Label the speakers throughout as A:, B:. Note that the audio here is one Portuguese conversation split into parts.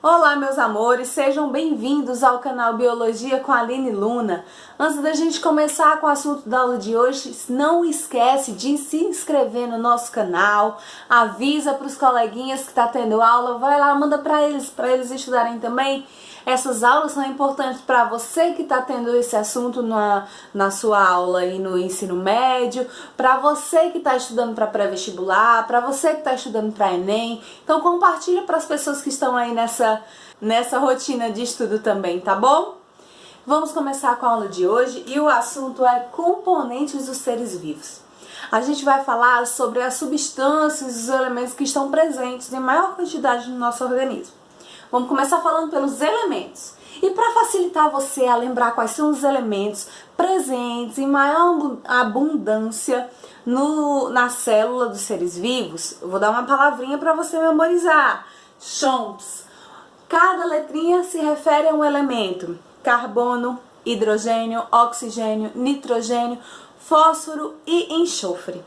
A: Olá, meus amores, sejam bem-vindos ao canal Biologia com a Aline Luna. Antes da gente começar com o assunto da aula de hoje, não esquece de se inscrever no nosso canal, avisa para os coleguinhas que está tendo aula, vai lá, manda para eles estudarem também. Essas aulas são importantes para você que está tendo esse assunto na sua aula e no ensino médio, para você que está estudando para pré-vestibular, para você que está estudando para Enem. Então compartilha para as pessoas que estão aí nessa rotina de estudo também, tá bom? Vamos começar com a aula de hoje e o assunto é componentes dos seres vivos. A gente vai falar sobre as substâncias e os elementos que estão presentes em maior quantidade no nosso organismo. Vamos começar falando pelos elementos. E para facilitar você a lembrar quais são os elementos presentes em maior abundância na célula dos seres vivos, eu vou dar uma palavrinha para você memorizar. CHOMPS. Cada letrinha se refere a um elemento. Carbono, hidrogênio, oxigênio, nitrogênio, fósforo e enxofre.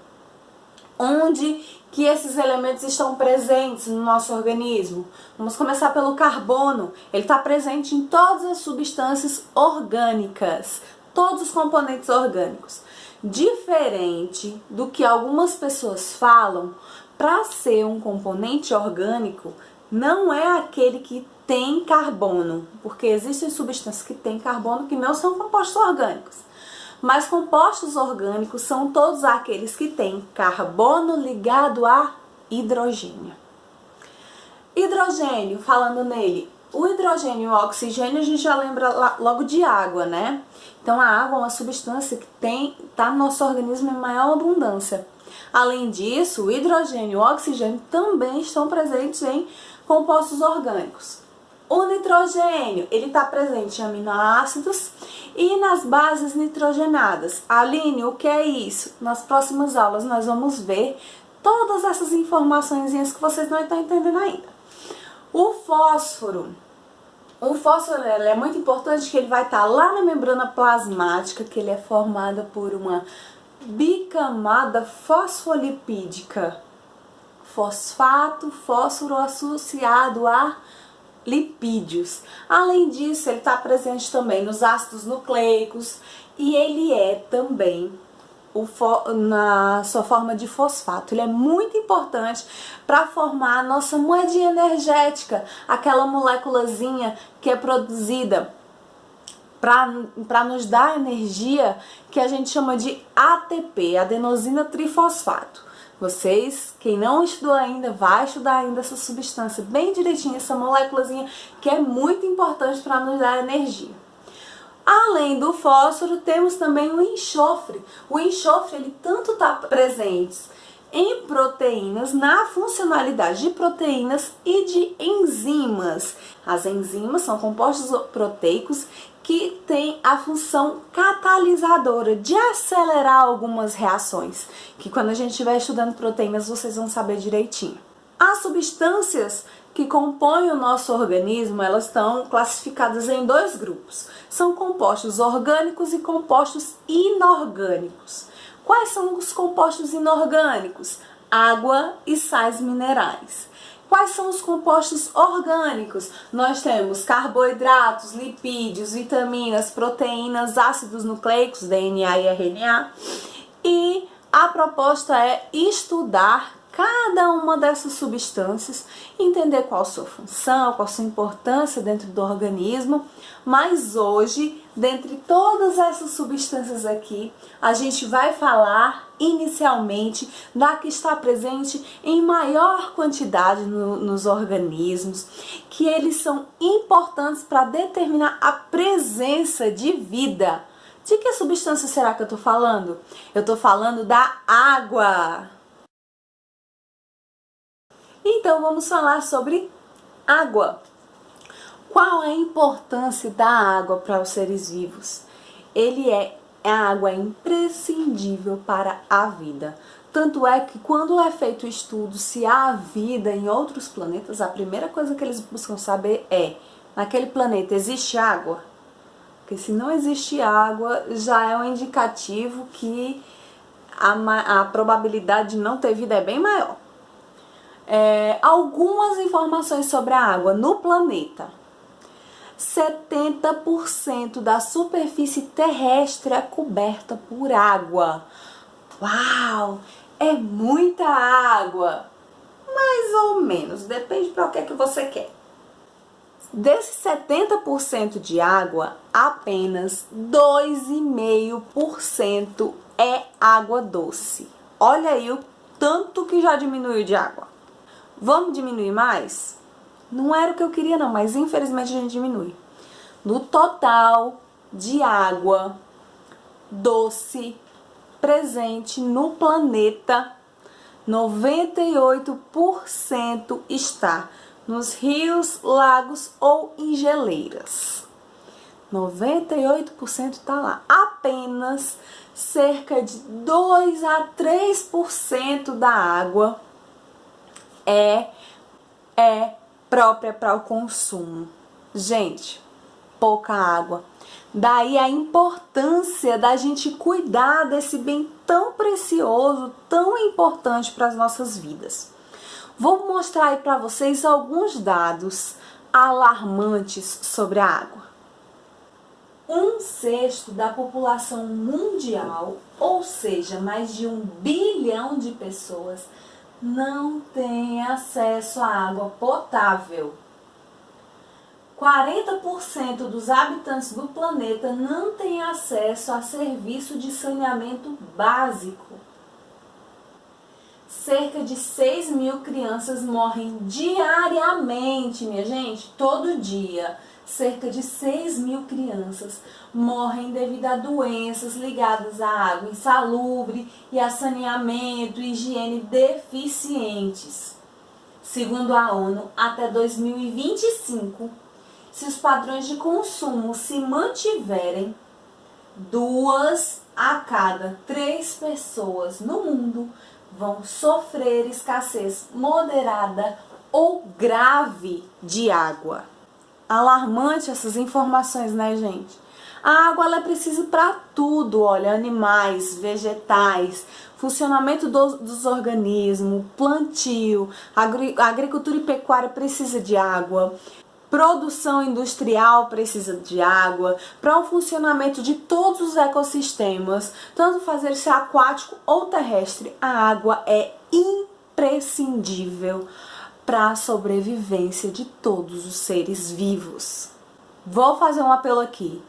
A: Onde que esses elementos estão presentes no nosso organismo? Vamos começar pelo carbono. Ele está presente em todas as substâncias orgânicas, todos os componentes orgânicos. Diferente do que algumas pessoas falam, para ser um componente orgânico, não é aquele que tem carbono, porque existem substâncias que têm carbono que não são compostos orgânicos. Mas compostos orgânicos são todos aqueles que têm carbono ligado a hidrogênio. Hidrogênio, falando nele, o hidrogênio e o oxigênio a gente já lembra logo de água, né? Então a água é uma substância que está no nosso organismo em maior abundância. Além disso, o hidrogênio e o oxigênio também estão presentes em compostos orgânicos. O nitrogênio, ele está presente em aminoácidos e nas bases nitrogenadas. Aline, o que é isso? Nas próximas aulas nós vamos ver todas essas informações que vocês não estão entendendo ainda. O fósforo ele é muito importante, que ele vai estar lá na membrana plasmática, que ele é formada por uma bicamada fosfolipídica. Fosfato, fósforo associado a lipídios. Além disso, ele está presente também nos ácidos nucleicos e ele é também na sua forma de fosfato. Ele é muito importante para formar a nossa moedinha energética, aquela moléculazinha que é produzida para nos dar energia, que a gente chama de ATP, adenosina trifosfato. Vocês, quem não estudou ainda, vai estudar ainda essa substância bem direitinho, essa moléculazinha que é muito importante para nos dar energia. Além do fósforo, temos também o enxofre. O enxofre, ele tanto está presente em proteínas, na funcionalidade de proteínas e de enzimas. As enzimas são compostos proteicos que têm a função catalisadora de acelerar algumas reações, que quando a gente estiver estudando proteínas vocês vão saber direitinho. As substâncias que compõem o nosso organismo, elas estão classificadas em dois grupos. São compostos orgânicos e compostos inorgânicos. Quais são os compostos inorgânicos? Água e sais minerais. Quais são os compostos orgânicos? Nós temos carboidratos, lipídios, vitaminas, proteínas, ácidos nucleicos, DNA e RNA. E a proposta é estudar cada uma dessas substâncias, entender qual a sua função, qual a sua importância dentro do organismo. Mas hoje, dentre todas essas substâncias aqui, a gente vai falar inicialmente da que está presente em maior quantidade nos organismos, que eles são importantes para determinar a presença de vida. De que substância será que eu estou falando? Eu estou falando da água. Então vamos falar sobre água. Qual a importância da água para os seres vivos? A água é imprescindível para a vida. Tanto é que quando é feito o estudo se há vida em outros planetas, a primeira coisa que eles buscam saber é: naquele planeta existe água? Porque se não existe água, já é um indicativo que a probabilidade de não ter vida é bem maior. algumas informações sobre a água no planeta. 70% da superfície terrestre é coberta por água. Uau! É muita água! Mais ou menos, depende para o que você quer. Desses 70% de água, apenas 2,5% é água doce. Olha aí o tanto que já diminuiu de água. Vamos diminuir mais? Não era o que eu queria não, mas infelizmente a gente diminui. No total de água doce presente no planeta, 98% está nos rios, lagos ou em geleiras. 98% está lá. Apenas cerca de 2 a 3% da água é própria para o consumo. Gente, pouca água. Daí a importância da gente cuidar desse bem tão precioso, tão importante para as nossas vidas. Vou mostrar aí para vocês alguns dados alarmantes sobre a água. 1/6 da população mundial, ou seja, mais de 1 bilhão de pessoas, não tem acesso à água potável. 40% dos habitantes do planeta não têm acesso a serviço de saneamento básico. Cerca de 6 mil crianças morrem diariamente, minha gente, todo dia. Cerca de 6 mil crianças morrem devido a doenças ligadas à água insalubre e a saneamento e higiene deficientes. Segundo a ONU, até 2025, se os padrões de consumo se mantiverem, 2 a cada 3 pessoas no mundo vão sofrer escassez moderada ou grave de água. Alarmante essas informações, né, gente? A água ela é precisa para tudo, olha, animais, vegetais, funcionamento dos organismos, plantio, agricultura e pecuária precisa de água, produção industrial precisa de água, para o funcionamento de todos os ecossistemas, tanto fazer se aquático ou terrestre, a água é imprescindível para a sobrevivência de todos os seres vivos. Vou fazer um apelo aqui.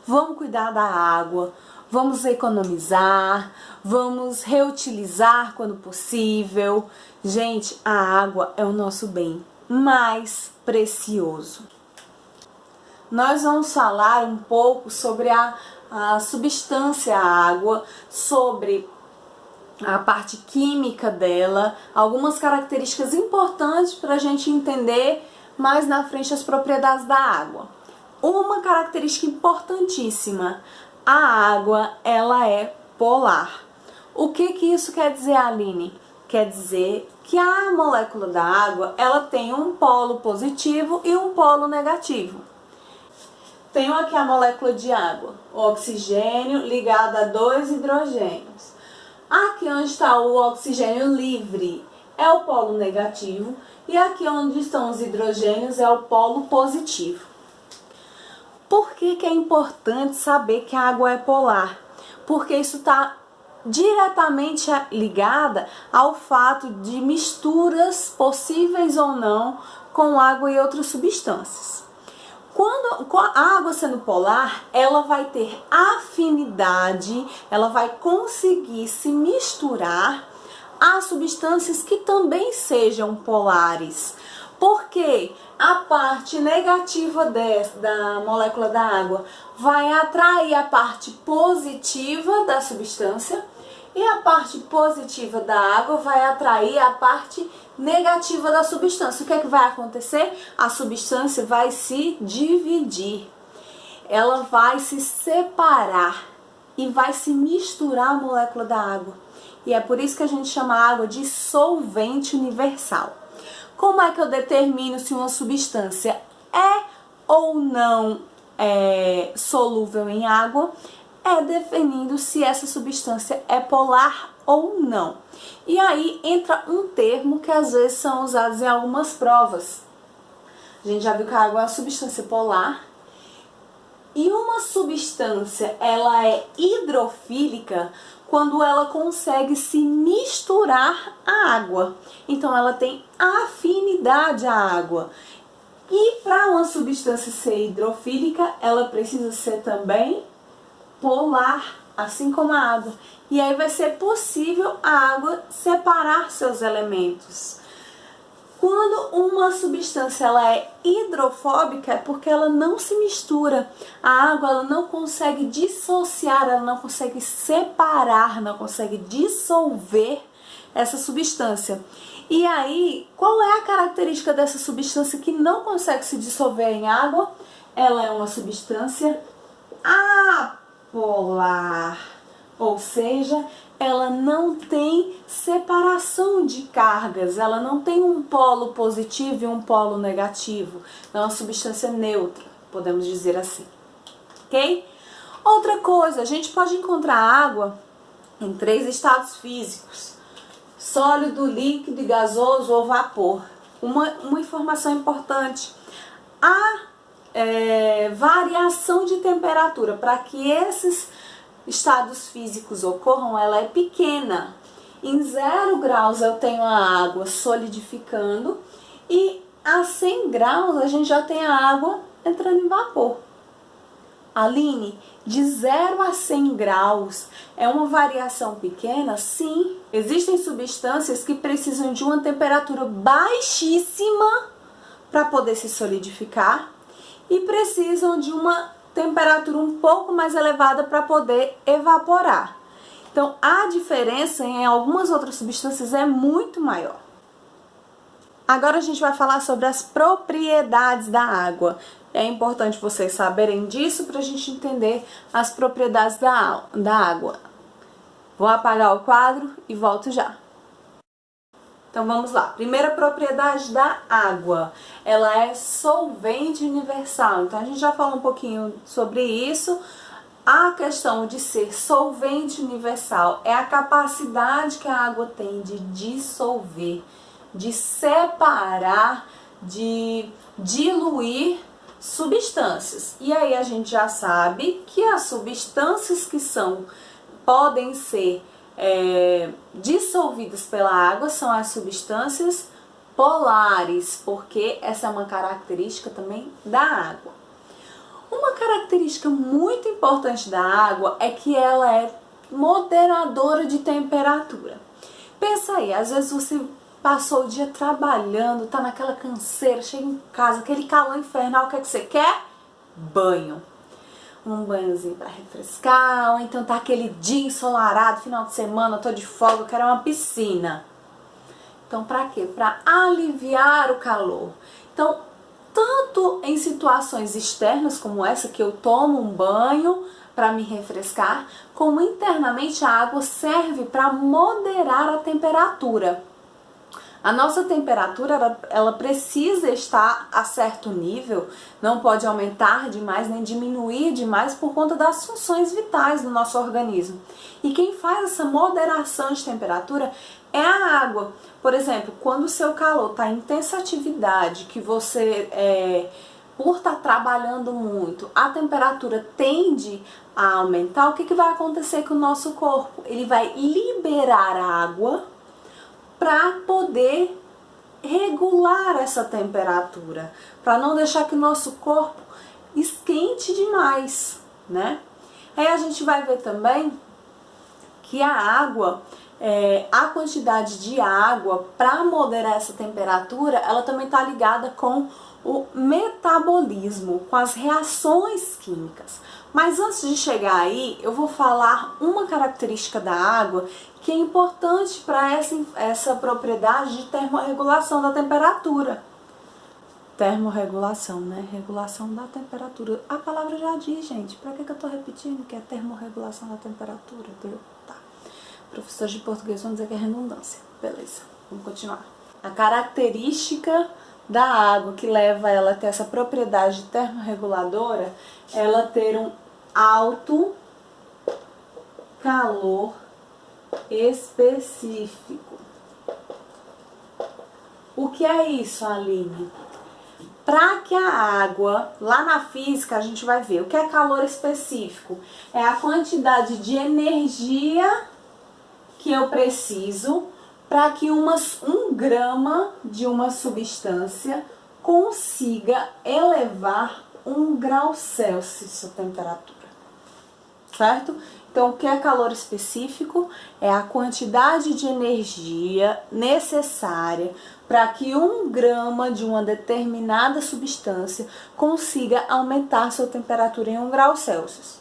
A: Vamos cuidar da água, vamos economizar, vamos reutilizar quando possível. Gente, a água é o nosso bem mais precioso. Nós vamos falar um pouco sobre a substância água, sobre a parte química dela, algumas características importantes para a gente entender mais na frente as propriedades da água. Uma característica importantíssima, a água ela é polar. O que isso quer dizer, Aline? Quer dizer que a molécula da água ela tem um polo positivo e um polo negativo. Tenho aqui a molécula de água, o oxigênio ligado a 2 hidrogênios. Aqui onde está o oxigênio livre é o polo negativo e aqui onde estão os hidrogênios é o polo positivo. Por que é importante saber que a água é polar? Porque isso está diretamente ligada ao fato de misturas possíveis ou não com água e outras substâncias. Com a água sendo polar, ela vai ter afinidade, ela vai conseguir se misturar a substâncias que também sejam polares. Porque a parte negativa da molécula da água vai atrair a parte positiva da substância e a parte positiva da água vai atrair a parte negativa da substância. O que é que vai acontecer? A substância vai se dividir, ela vai se separar e vai se misturar a molécula da água. E é por isso que a gente chama a água de solvente universal. Como é que eu determino se uma substância é ou não solúvel em água? é definindo se essa substância é polar ou não. E aí entra um termo que às vezes são usados em algumas provas. A gente já viu que a água é uma substância polar. E uma substância, ela é hidrofílica quando ela consegue se misturar à água. Então ela tem afinidade à água. E para uma substância ser hidrofílica, ela precisa ser também polar, assim como a água. E aí vai ser possível a água separar seus elementos. Quando uma substância ela é hidrofóbica, é porque ela não se mistura. A água ela não consegue dissociar, ela não consegue separar, não consegue dissolver essa substância. E aí, qual é a característica dessa substância que não consegue se dissolver em água? Ela é uma substância apolar, ou seja, ela não tem separação de cargas, ela não tem um polo positivo e um polo negativo, é uma substância neutra, podemos dizer assim, ok? Outra coisa, a gente pode encontrar água em 3 estados físicos: sólido, líquido, gasoso ou vapor. Uma informação importante: a variação de temperatura para que esses estados físicos ocorram, ela é pequena. Em 0 graus eu tenho a água solidificando e a 100 graus a gente já tem a água entrando em vapor. Aline, de 0 a 100 graus é uma variação pequena? Sim. Existem substâncias que precisam de uma temperatura baixíssima para poder se solidificar e precisam de uma temperatura um pouco mais elevada para poder evaporar. Então, a diferença em algumas outras substâncias é muito maior. Agora a gente vai falar sobre as propriedades da água. É importante vocês saberem disso para a gente entender as propriedades da água. Vou apagar o quadro e volto já. Então vamos lá. Primeira propriedade da água, ela é solvente universal. Então a gente já falou um pouquinho sobre isso. A questão de ser solvente universal é a capacidade que a água tem de dissolver, de separar, de diluir substâncias. E aí a gente já sabe que as substâncias que podem ser dissolvidas pela água são as substâncias polares, porque essa é uma característica também da água. Uma característica muito importante da água é que ela é moderadora de temperatura. Pensa aí, às vezes você passou o dia trabalhando, tá naquela canseira, chega em casa, aquele calor infernal, o que é que você quer? Banho. Um banhozinho para refrescar, ou então tá aquele dia ensolarado, final de semana, tô de folga, eu quero uma piscina. Então, para quê? Para aliviar o calor. Então, tanto em situações externas como essa, que eu tomo um banho para me refrescar, como internamente a água serve para moderar a temperatura. A nossa temperatura, ela precisa estar a certo nível, não pode aumentar demais nem diminuir demais por conta das funções vitais do nosso organismo. E quem faz essa moderação de temperatura é a água. Por exemplo, quando o seu calor está em intensa atividade, que você, por estar trabalhando muito, a temperatura tende a aumentar, o que vai acontecer com o nosso corpo? Ele vai liberar água para poder regular essa temperatura, para não deixar que o nosso corpo esquente demais, né? Aí a gente vai ver também que a água, a quantidade de água para moderar essa temperatura, ela também está ligada com o metabolismo, com as reações químicas. Mas antes de chegar aí, eu vou falar uma característica da água que é importante para essa propriedade de termorregulação da temperatura. Termorregulação, né? Regulação da temperatura. A palavra já diz, gente. Para que eu tô repetindo que é termorregulação da temperatura? Tá. Professores de português vão dizer que é redundância. Beleza, vamos continuar. A característica da água que leva ela a ter essa propriedade termorreguladora, ela ter um alto calor específico. O que é isso, Aline? Para que a água, lá na física a gente vai ver o que é calor específico. É a quantidade de energia que eu preciso para que um grama de uma substância consiga elevar 1 grau Celsius sua temperatura, certo? Então, o que é calor específico? É a quantidade de energia necessária para que 1 grama de uma determinada substância consiga aumentar sua temperatura em 1 grau Celsius.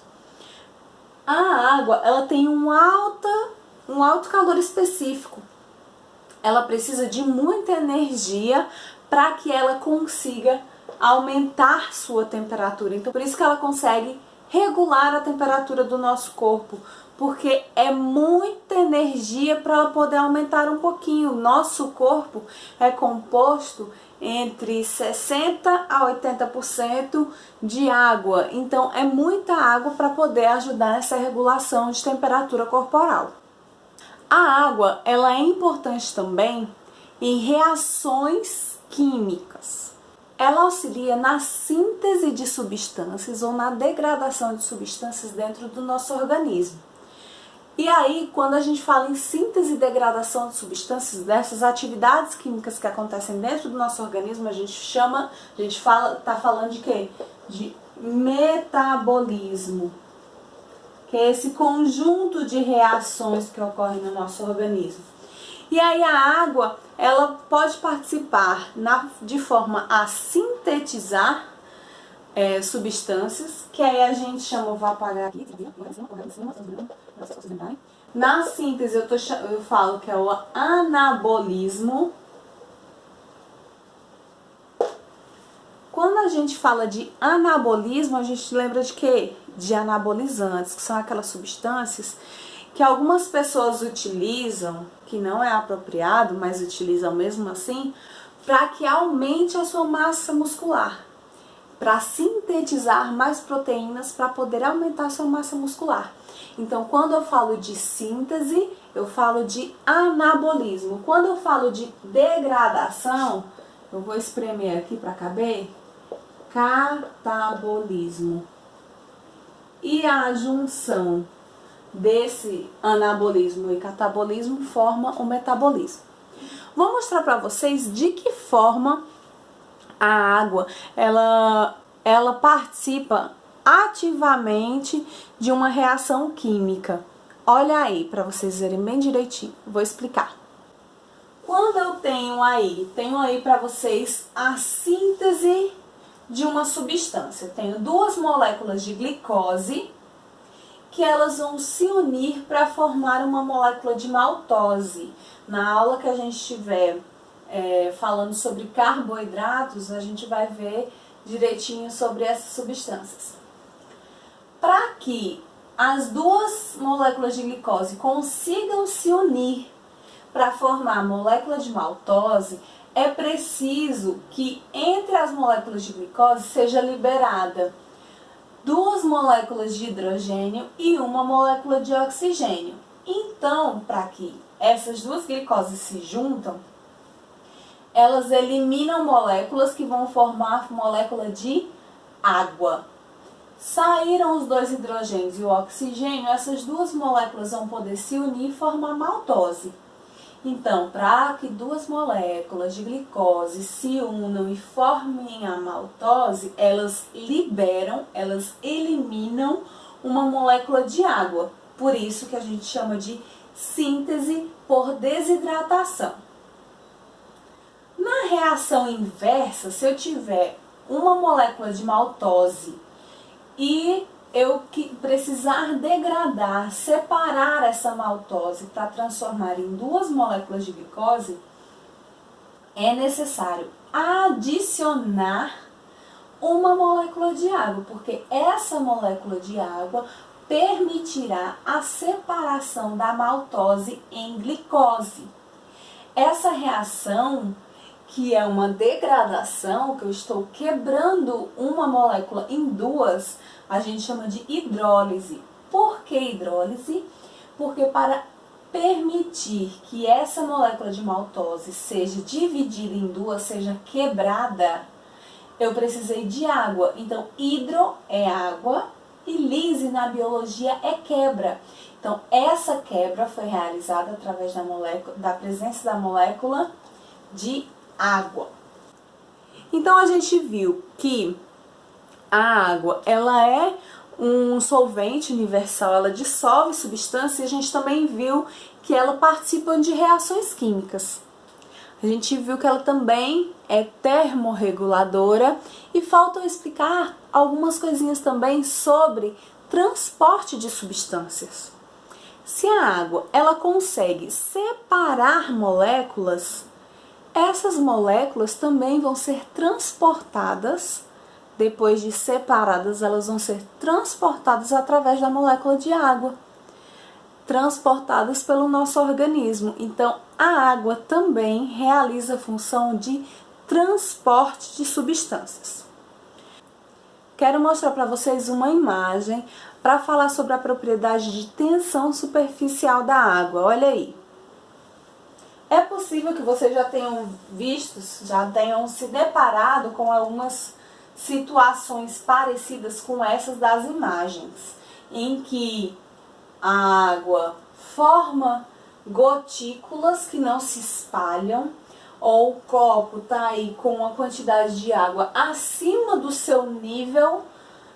A: A água, ela tem um alto calor específico. Ela precisa de muita energia para que ela consiga aumentar sua temperatura. Então, por isso que ela consegue regular a temperatura do nosso corpo, porque é muita energia para ela poder aumentar um pouquinho. Nosso corpo é composto entre 60% a 80% de água, então é muita água para poder ajudar nessa regulação de temperatura corporal. A água, ela é importante também em reações químicas. Ela auxilia na síntese de substâncias ou na degradação de substâncias dentro do nosso organismo. E aí, quando a gente fala em síntese e degradação de substâncias, dessas atividades químicas que acontecem dentro do nosso organismo, tá falando de quê? De metabolismo, que é esse conjunto de reações que ocorrem no nosso organismo. E aí a água, ela pode participar de forma a sintetizar substâncias, que aí a gente chama, vou apagar aqui, na síntese eu falo que é o anabolismo. Quando a gente fala de anabolismo, a gente lembra de quê? De anabolizantes, que são aquelas substâncias que algumas pessoas utilizam, que não é apropriado, mas utilizam mesmo assim, para que aumente a sua massa muscular, para sintetizar mais proteínas para poder aumentar a sua massa muscular. Então, quando eu falo de síntese, eu falo de anabolismo. Quando eu falo de degradação, eu vou espremer aqui para caber, catabolismo. E a junção desse anabolismo e catabolismo forma o metabolismo. Vou mostrar para vocês de que forma a água ela participa ativamente de uma reação química. Olha aí para vocês verem bem direitinho. Vou explicar. Quando eu tenho aí para vocês a síntese de uma substância. Eu tenho 2 moléculas de glicose que elas vão se unir para formar uma molécula de maltose. Na aula que a gente estiver falando sobre carboidratos, a gente vai ver direitinho sobre essas substâncias. Para que as 2 moléculas de glicose consigam se unir para formar a molécula de maltose, é preciso que entre as moléculas de glicose seja liberada 2 moléculas de hidrogênio e 1 molécula de oxigênio. Então, para que essas 2 glicoses se juntam, elas eliminam moléculas que vão formar a molécula de água. Saíram os 2 hidrogênios e o oxigênio, essas 2 moléculas vão poder se unir e formar maltose. Então, para que 2 moléculas de glicose se unam e formem a maltose, elas eliminam uma molécula de água. Por isso que a gente chama de síntese por desidratação. Na reação inversa, se eu tiver uma molécula de maltose e eu precisar degradar, separar essa maltose para transformar em 2 moléculas de glicose, é necessário adicionar uma molécula de água, porque essa molécula de água permitirá a separação da maltose em glicose. Essa reação, que é uma degradação, que eu estou quebrando uma molécula em 2, a gente chama de hidrólise. Por que hidrólise? Porque para permitir que essa molécula de maltose seja dividida em duas, seja quebrada, eu precisei de água. Então, hidro é água e lise na biologia é quebra. Então, essa quebra foi realizada através da presença da molécula de água. Então, a gente viu que a água, ela é um solvente universal, ela dissolve substâncias, e a gente também viu que ela participa de reações químicas. A gente viu que ela também é termorreguladora e falta explicar algumas coisinhas também sobre transporte de substâncias. Se a água ela consegue separar moléculas, essas moléculas também vão ser transportadas. Depois de separadas, elas vão ser transportadas através da molécula de água, transportadas pelo nosso organismo. Então, a água também realiza a função de transporte de substâncias. Quero mostrar para vocês uma imagem para falar sobre a propriedade de tensão superficial da água. Olha aí. É possível que vocês já tenham visto, já tenham se deparado com algumas situações parecidas com essas das imagens, em que a água forma gotículas que não se espalham, ou o copo está aí com uma quantidade de água acima do seu nível,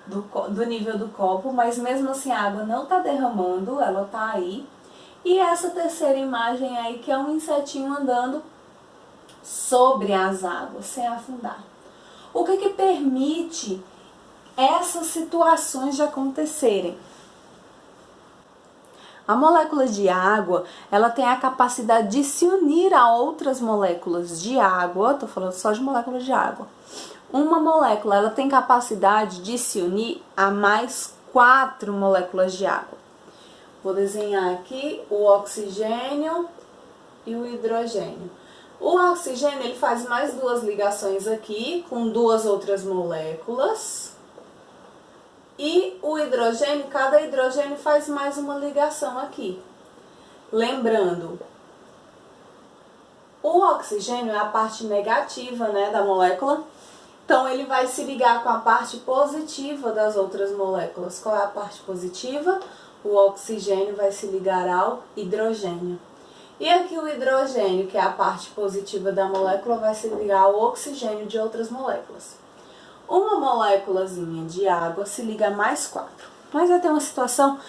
A: do nível do copo, mas mesmo assim a água não está derramando, ela está aí. E essa terceira imagem aí, que é um insetinho andando sobre as águas, sem afundar. O que permite essas situações de acontecerem? A molécula de água, ela tem a capacidade de se unir a outras moléculas de água, estou falando só de moléculas de água. Uma molécula, ela tem capacidade de se unir a mais 4 moléculas de água. Vou desenhar aqui o oxigênio e o hidrogênio. O oxigênio, ele faz mais 2 ligações aqui, com 2 outras moléculas. E o hidrogênio, cada hidrogênio faz mais uma ligação aqui. Lembrando, o oxigênio é a parte negativa, né, da molécula. Então, ele vai se ligar com a parte positiva das outras moléculas. Qual é a parte positiva? O oxigênio vai se ligar ao hidrogênio. E aqui o hidrogênio, que é a parte positiva da molécula, vai se ligar ao oxigênio de outras moléculas. Uma moléculazinha de água se liga a mais 4. Mas vai ter uma situação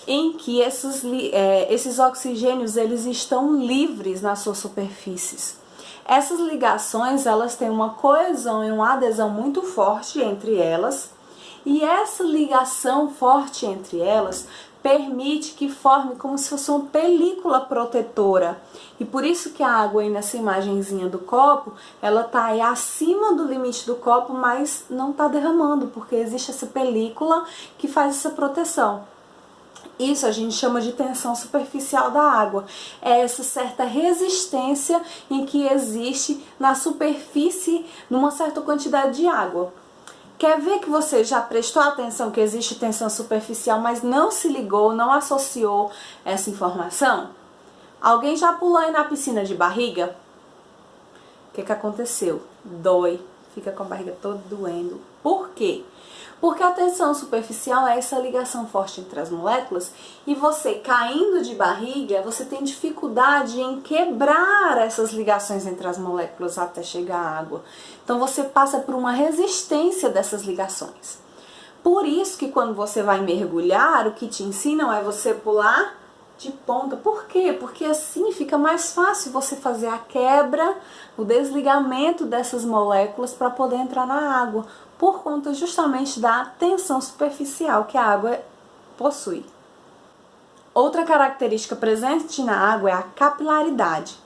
A: em que esses oxigênios eles estão livres nas suas superfícies. Essas ligações elas têm uma coesão e uma adesão muito forte entre elas. E essa ligação forte entre elas permite que forme como se fosse uma película protetora. E por isso que a água aí nessa imagenzinha do copo, ela tá aí acima do limite do copo, mas não tá derramando, porque existe essa película que faz essa proteção. Isso a gente chama de tensão superficial da água. É essa certa resistência em que existe na superfície numa certa quantidade de água. Quer ver que você já prestou atenção que existe tensão superficial, mas não se ligou, não associou essa informação? Alguém já pulou aí na piscina de barriga? O que aconteceu? Dói, fica com a barriga toda doendo. Por quê? Porque a tensão superficial é essa ligação forte entre as moléculas e você caindo de barriga, você tem dificuldade em quebrar essas ligações entre as moléculas até chegar à água. Então você passa por uma resistência dessas ligações. Por isso que quando você vai mergulhar, o que te ensinam é você pular de ponta. Por quê? Porque assim fica mais fácil você fazer a quebra, o desligamento dessas moléculas para poder entrar na água, por conta justamente da tensão superficial que a água possui. Outra característica presente na água é a capilaridade.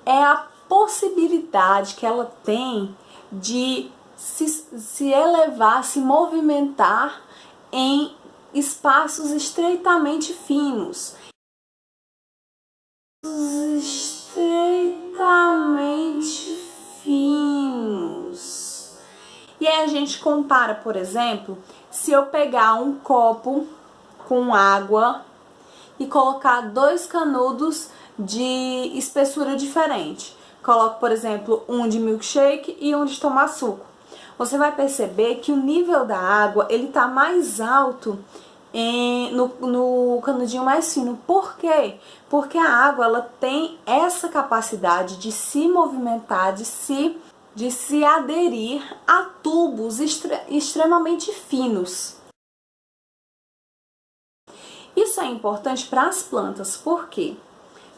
A: É a possibilidade que ela tem de se elevar, se movimentar em espaços estreitamente finos. Estreitamente finos. E aí a gente compara, por exemplo, se eu pegar um copo com água e colocar 2 canudos de espessura diferente. Coloco, por exemplo, um de milkshake e um de tomar suco. Você vai perceber que o nível da água ele tá mais alto no canudinho mais fino. Por quê? Porque a água ela tem essa capacidade de se movimentar, de se aderir a tubos extremamente finos. Isso é importante para as plantas, porque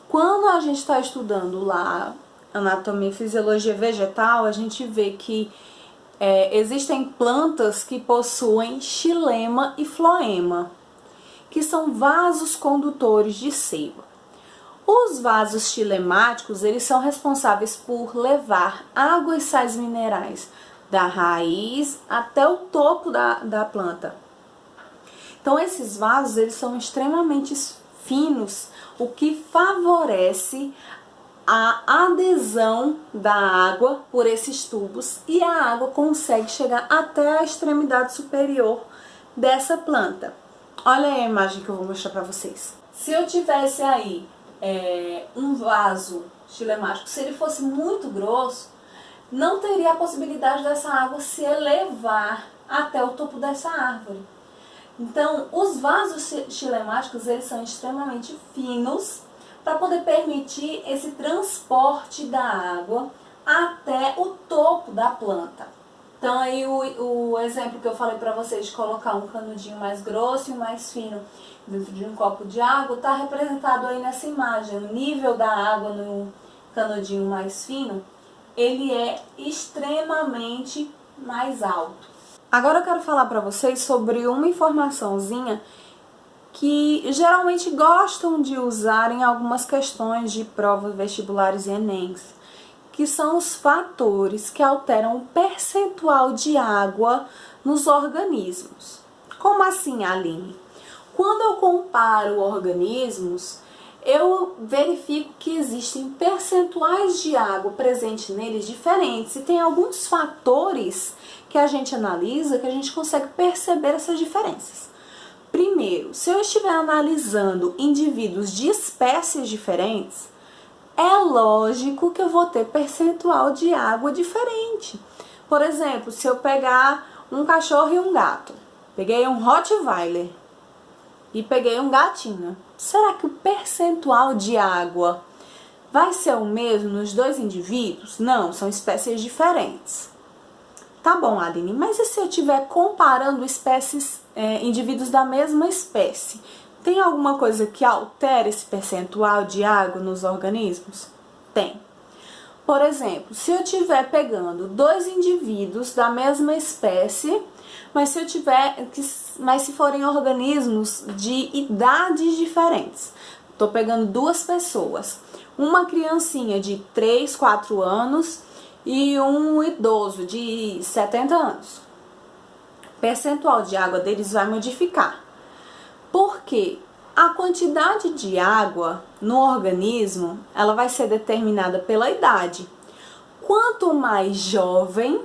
A: quando a gente está estudando lá anatomia e fisiologia vegetal, a gente vê que existem plantas que possuem xilema e floema, que são vasos condutores de seiva. Os vasos xilemáticos, eles são responsáveis por levar água e sais minerais da raiz até o topo da planta. Então, esses vasos, eles são extremamente finos, o que favorece a adesão da água por esses tubos e a água consegue chegar até a extremidade superior dessa planta. Olha aí a imagem que eu vou mostrar para vocês. Se eu tivesse aí um vaso xilemático, se ele fosse muito grosso, não teria a possibilidade dessa água se elevar até o topo dessa árvore. Então, os vasos xilemáticos, eles são extremamente finos para poder permitir esse transporte da água até o topo da planta. Então, aí o exemplo que eu falei para vocês de colocar um canudinho mais grosso e um mais fino dentro de um copo de água, está representado aí nessa imagem. O nível da água no canudinho mais fino, ele é extremamente mais alto. Agora eu quero falar para vocês sobre uma informaçãozinha que geralmente gostam de usar em algumas questões de provas vestibulares e Enems, que são os fatores que alteram o percentual de água nos organismos. Como assim, Aline? Quando eu comparo organismos, eu verifico que existem percentuais de água presentes neles diferentes e tem alguns fatores que a gente analisa que a gente consegue perceber essas diferenças. Primeiro, se eu estiver analisando indivíduos de espécies diferentes, é lógico que eu vou ter percentual de água diferente. Por exemplo, se eu pegar um cachorro e um gato, peguei um Rottweiler e peguei um gatinho, será que o percentual de água vai ser o mesmo nos dois indivíduos? Não, são espécies diferentes. Tá bom, Aline, mas e se eu estiver comparando indivíduos da mesma espécie? Tem alguma coisa que altere esse percentual de água nos organismos? Tem. Por exemplo, se eu estiver pegando 2 indivíduos da mesma espécie, mas se forem organismos de idades diferentes. Estou pegando 2 pessoas, uma criancinha de 3, 4 anos e um idoso de 70 anos. O percentual de água deles vai modificar. Porque a quantidade de água no organismo, ela vai ser determinada pela idade. Quanto mais jovem,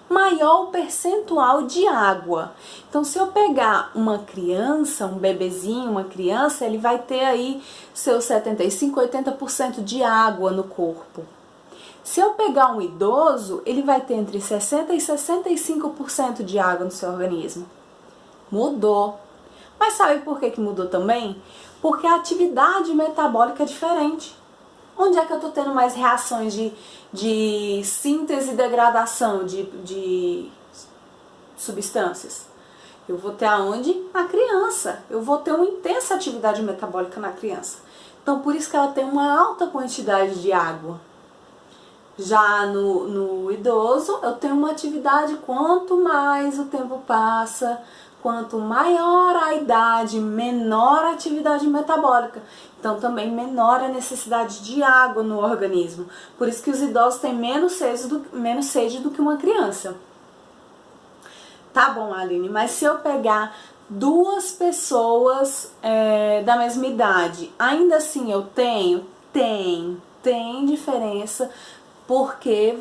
A: maior o percentual de água. Então, se eu pegar uma criança, um bebezinho, uma criança, ele vai ter aí seus 75, 80% de água no corpo. Se eu pegar um idoso, ele vai ter entre 60 e 65% de água no seu organismo. Mudou. Mas sabe por que mudou também? Porque a atividade metabólica é diferente. Onde é que eu estou tendo mais reações de síntese e degradação de substâncias? Eu vou ter aonde? Na criança. Eu vou ter uma intensa atividade metabólica na criança. Então, por isso que ela tem uma alta quantidade de água. Já no idoso, eu tenho uma atividade, quanto mais o tempo passa, quanto maior a idade, menor a atividade metabólica. Então, também menor a necessidade de água no organismo. Por isso que os idosos têm menos sede do que uma criança. Tá bom, Aline, mas se eu pegar 2 pessoas da mesma idade, ainda assim eu tenho? Tem diferença. Porque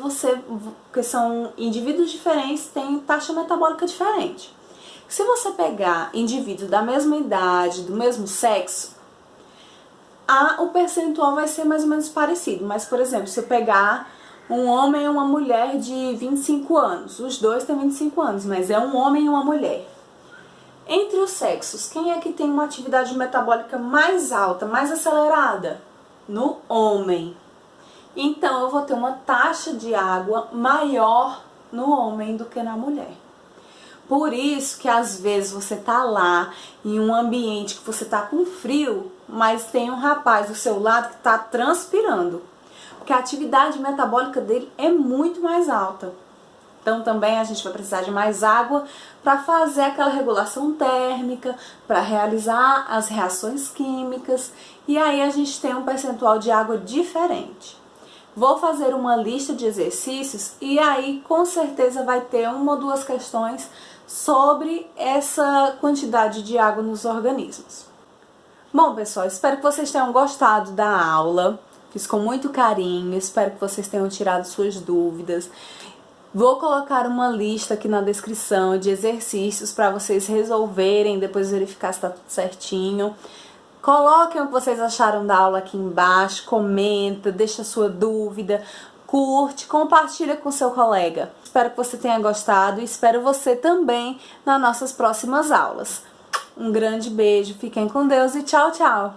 A: são indivíduos diferentes, têm taxa metabólica diferente. Se você pegar indivíduos da mesma idade, do mesmo sexo, o percentual vai ser mais ou menos parecido. Mas, por exemplo, se eu pegar um homem e uma mulher de 25 anos, os dois têm 25 anos, mas é um homem e uma mulher. Entre os sexos, quem é que tem uma atividade metabólica mais alta, mais acelerada? No homem. Então, eu vou ter uma taxa de água maior no homem do que na mulher. Por isso que às vezes você tá lá em um ambiente que você tá com frio, mas tem um rapaz do seu lado que tá transpirando. Porque a atividade metabólica dele é muito mais alta. Então também a gente vai precisar de mais água para fazer aquela regulação térmica, para realizar as reações químicas, e aí a gente tem um percentual de água diferente. Vou fazer uma lista de exercícios e aí com certeza vai ter uma ou duas questões sobre essa quantidade de água nos organismos. Bom, pessoal, espero que vocês tenham gostado da aula. Fiz com muito carinho, espero que vocês tenham tirado suas dúvidas. Vou colocar uma lista aqui na descrição de exercícios para vocês resolverem, depois verificar se está tudo certinho. Coloquem o que vocês acharam da aula aqui embaixo, comenta, deixa sua dúvida, curte, compartilha com seu colega. Espero que você tenha gostado e espero você também nas nossas próximas aulas. Um grande beijo, fiquem com Deus e tchau, tchau!